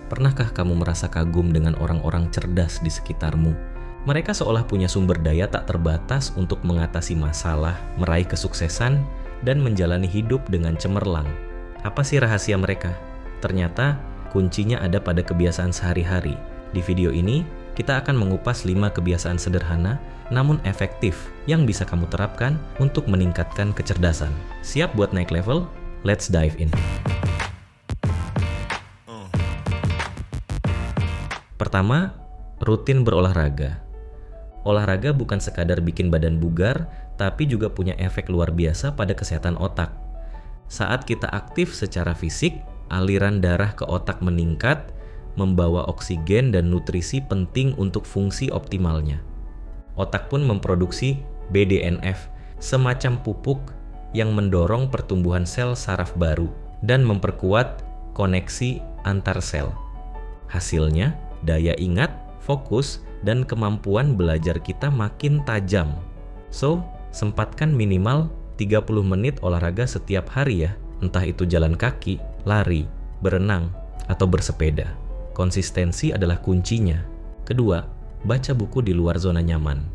Pernahkah kamu merasa kagum dengan orang-orang cerdas di sekitarmu? Mereka seolah punya sumber daya tak terbatas untuk mengatasi masalah, meraih kesuksesan, dan menjalani hidup dengan cemerlang. Apa sih rahasia mereka? Ternyata, kuncinya ada pada kebiasaan sehari-hari. Di video ini, kita akan mengupas 5 kebiasaan sederhana, namun efektif, yang bisa kamu terapkan untuk meningkatkan kecerdasan. Siap buat naik level? Let's dive in. Pertama, rutin berolahraga. Olahraga bukan sekadar bikin badan bugar, tapi juga punya efek luar biasa pada kesehatan otak. Saat kita aktif secara fisik, aliran darah ke otak meningkat, membawa oksigen dan nutrisi penting untuk fungsi optimalnya. Otak pun memproduksi BDNF, semacam pupuk yang mendorong pertumbuhan sel saraf baru dan memperkuat koneksi antar sel. Hasilnya, daya ingat, fokus, dan kemampuan belajar kita makin tajam. So, sempatkan minimal 30 menit olahraga setiap hari ya, entah itu jalan kaki, lari, berenang, atau bersepeda. Konsistensi adalah kuncinya. Kedua, baca buku di luar zona nyaman.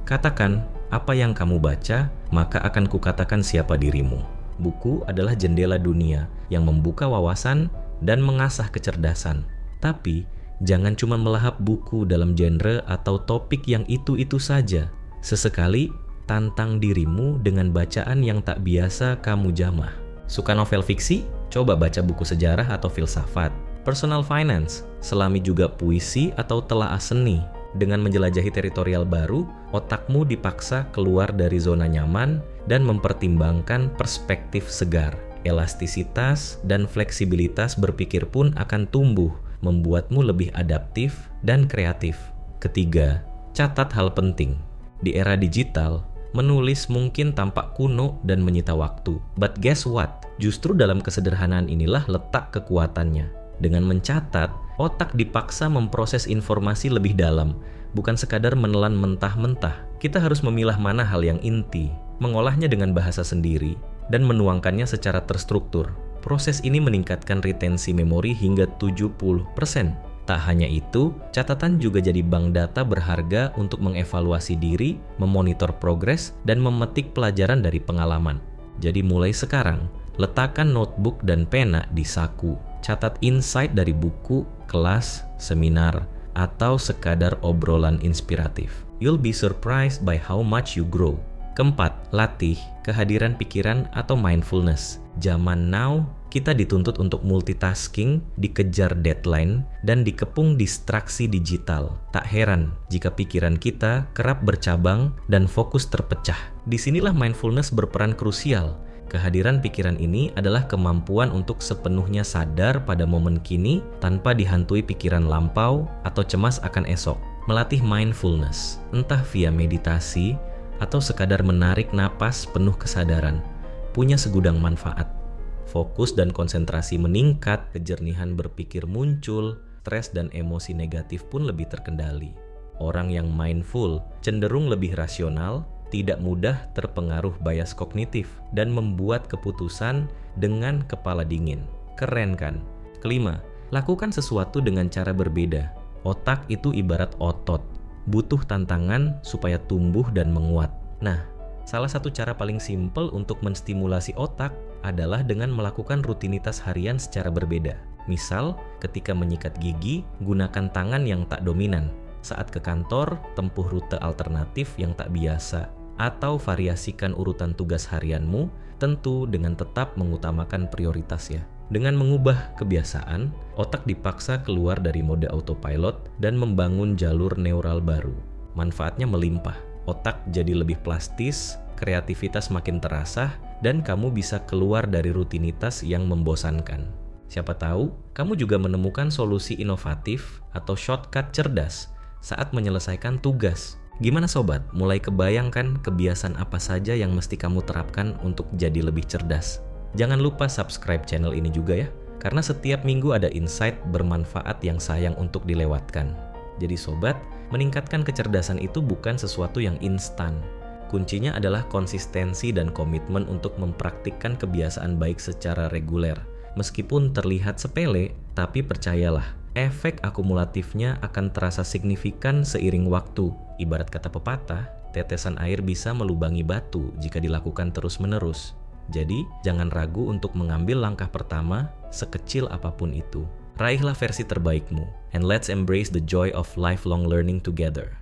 Katakan, apa yang kamu baca, maka akan kukatakan siapa dirimu. Buku adalah jendela dunia yang membuka wawasan dan mengasah kecerdasan. Tapi, jangan cuma melahap buku dalam genre atau topik yang itu-itu saja. Sesekali, tantang dirimu dengan bacaan yang tak biasa kamu jamah. Suka novel fiksi? Coba baca buku sejarah atau filsafat. Personal finance, selami juga puisi atau telaah seni. Dengan menjelajahi teritorial baru, otakmu dipaksa keluar dari zona nyaman dan mempertimbangkan perspektif segar. Elastisitas dan fleksibilitas berpikir pun akan tumbuh, membuatmu lebih adaptif dan kreatif. Ketiga, catat hal penting. Di era digital, menulis mungkin tampak kuno dan menyita waktu. But guess what? Justru dalam kesederhanaan inilah letak kekuatannya. Dengan mencatat, otak dipaksa memproses informasi lebih dalam, bukan sekadar menelan mentah-mentah. Kita harus memilah mana hal yang inti, mengolahnya dengan bahasa sendiri, dan menuangkannya secara terstruktur. Proses ini meningkatkan retensi memori hingga 70%. Tak hanya itu, catatan juga jadi bank data berharga untuk mengevaluasi diri, memonitor progres, dan memetik pelajaran dari pengalaman. Jadi mulai sekarang, letakkan notebook dan pena di saku. Catat insight dari buku, kelas, seminar, atau sekadar obrolan inspiratif. You'll be surprised by how much you grow. Keempat, latih kehadiran pikiran atau mindfulness. Zaman now, kita dituntut untuk multitasking, dikejar deadline, dan dikepung distraksi digital. Tak heran jika pikiran kita kerap bercabang dan fokus terpecah. Disinilah mindfulness berperan krusial. Kehadiran pikiran ini adalah kemampuan untuk sepenuhnya sadar pada momen kini tanpa dihantui pikiran lampau atau cemas akan esok. Melatih mindfulness, entah via meditasi atau sekadar menarik napas penuh kesadaran, punya segudang manfaat. Fokus dan konsentrasi meningkat, kejernihan berpikir muncul, stres dan emosi negatif pun lebih terkendali. Orang yang mindful cenderung lebih rasional, tidak mudah terpengaruh bias kognitif, dan membuat keputusan dengan kepala dingin. Keren kan? Kelima, lakukan sesuatu dengan cara berbeda. Otak itu ibarat otot, butuh tantangan supaya tumbuh dan menguat. Nah, salah satu cara paling simpel untuk menstimulasi otak adalah dengan melakukan rutinitas harian secara berbeda. Misal, ketika menyikat gigi, gunakan tangan yang tak dominan. Saat ke kantor, tempuh rute alternatif yang tak biasa. Atau variasikan urutan tugas harianmu, tentu dengan tetap mengutamakan prioritas ya. Dengan mengubah kebiasaan, otak dipaksa keluar dari mode autopilot dan membangun jalur neural baru. Manfaatnya melimpah. Otak jadi lebih plastis, kreativitas makin terasah, dan kamu bisa keluar dari rutinitas yang membosankan. Siapa tahu, kamu juga menemukan solusi inovatif atau shortcut cerdas saat menyelesaikan tugas. Gimana sobat? Mulai kebayangkan kebiasaan apa saja yang mesti kamu terapkan untuk jadi lebih cerdas? Jangan lupa subscribe channel ini juga ya, karena setiap minggu ada insight bermanfaat yang sayang untuk dilewatkan. Jadi sobat, meningkatkan kecerdasan itu bukan sesuatu yang instan. Kuncinya adalah konsistensi dan komitmen untuk mempraktikkan kebiasaan baik secara reguler. Meskipun terlihat sepele, tapi percayalah, efek akumulatifnya akan terasa signifikan seiring waktu. Ibarat kata pepatah, tetesan air bisa melubangi batu jika dilakukan terus-menerus. Jadi, jangan ragu untuk mengambil langkah pertama, sekecil apapun itu. Raihlah versi terbaikmu, and let's embrace the joy of lifelong learning together.